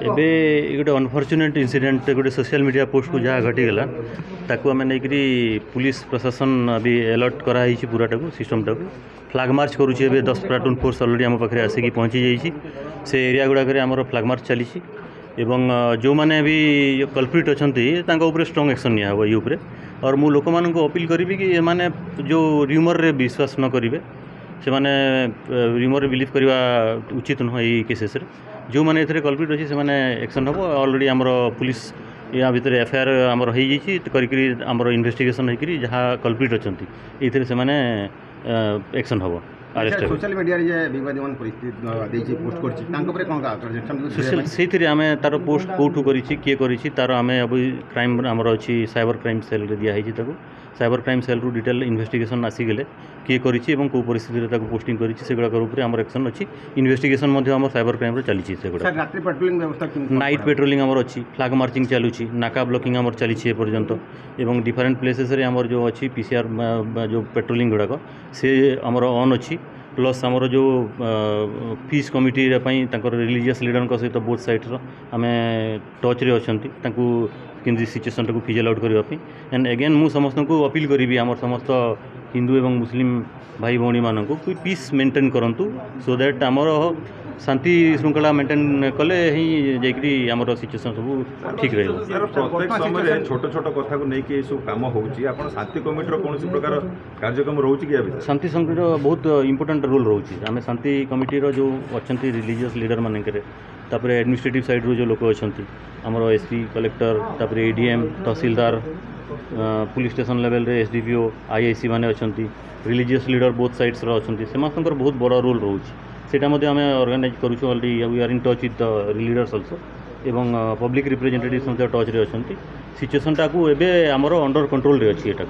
ଏବେ ଗୋଟେ ଅନଫର୍चुनेट इनसीडेंट गोटे सोशल मीडिया पोस्ट को जहाँ घटीगला ताकू आम नहीं पुलिस प्रशासन अभी अलर्ट कराई पूराटा को सिस्टमटा को फ्लाग मार्च करुच्छे 10 प्लाटून फोर्स अलरेडी आम पाखे आसिक पहुँची जाइए से एरिया गुड़ाक आमर फ्लाग मार्च चली एवं जो मैंने भी कल्प्रिट अच्छा स्ट्रंग एक्शन निया ये उपरे और मु लोक मान अपील करी कि माने जो र्यूमर रे विश्वास न करेंगे से माने र्यूमर बिलीव करवा उचित नुह ये केसेस जो मैंने ये कल्प्रिट अच्छे से एक्शन हम ऑलरेडी आमर पुलिस या भितर एफआईआर आमर हो आमर इन्वेस्टिगेशन होकर जहाँ कल्प्रिट अच्छा ये एक्शन हम सोशल मीडिया रे विवादमान परिस्थिति देछि पोस्ट करछि तांको परे कोन का सोशल सेथिरे आमे तार पोस्ट कोठू करिछि के करिछि तार आमे अब क्राइम हमर अछि साइबर क्राइम सेल रे दिया हिछि ताको साइबर क्राइम सेल रु डिटेल इन्वेस्टिगेशन आसी गेले के करिछि एवं को परिस्थिति रे ताको पोस्टिंग करिछि सेगुडा कर ऊपर हमर एक्शन अछि इन्वेस्टिगेशन मध्ये हमर साइबर क्राइम रे चलिछि सेगुडा सर रात्रि पेट्रोलिंग व्यवस्था किन नाइट पेट्रोलिंग हमर अछि फ्लैग मार्चिंग चालुछि नाका ब्लॉकिंग हमर चलिछि ए पर्यंत एवं डिफरेंट प्लेसेस रे हमर जो अछि पीसीआर जो पेट्रोलिंग गुडा से हमर ऑन अछि प्लस आमर जो पीस कमिटी रिलीजियस लीडर सहित बोथ साइड्स आम टच रे अच्छा कि सिचुएसन टाक फिजल आउट करने एंड अगेन मु समस्त को अपील करी आम समस्त हिंदू एवं मुस्लिम भाई भौणी मान पीस मेंटेन करूँ सो दैट आमर शांति श्रृंखला मेंटेन कले ही जाकरी आमर सिचुएसन सब ठीक रही प्रत्येक समय छोट छोट कथा को लेकिन सब कम होउची आपण शांति कमिटी कौन प्रकार कार्यक्रम रोचे कि शांति कमिटी बहुत इंपोर्टेंट रोल रोचे आम शांति कमिटी जो अच्छा रिलीजियस लीडर मानक एडमिनिस्ट्रेटिव साइड रो जो लोक अच्छा आमर एसपी कलेक्टर तापर एडीएम तहसीलदार पुलिस स्टेशन लेवल रे एसडीपीओ आईआईसी माने अच्छा रिलीजियस लीडर बोथ साइड्स अच्छा से बहुत बड़ा रोल रोचे सेटा आम ऑर्गेनाइज करूँ already we are in touch with the leaders also एवं पब्लिक रिप्रेजेंटेटिव्स टच रे अच्छा सिचुएसन टाकू एबे आमर अंडर कंट्रोल रे अच्छी एटा।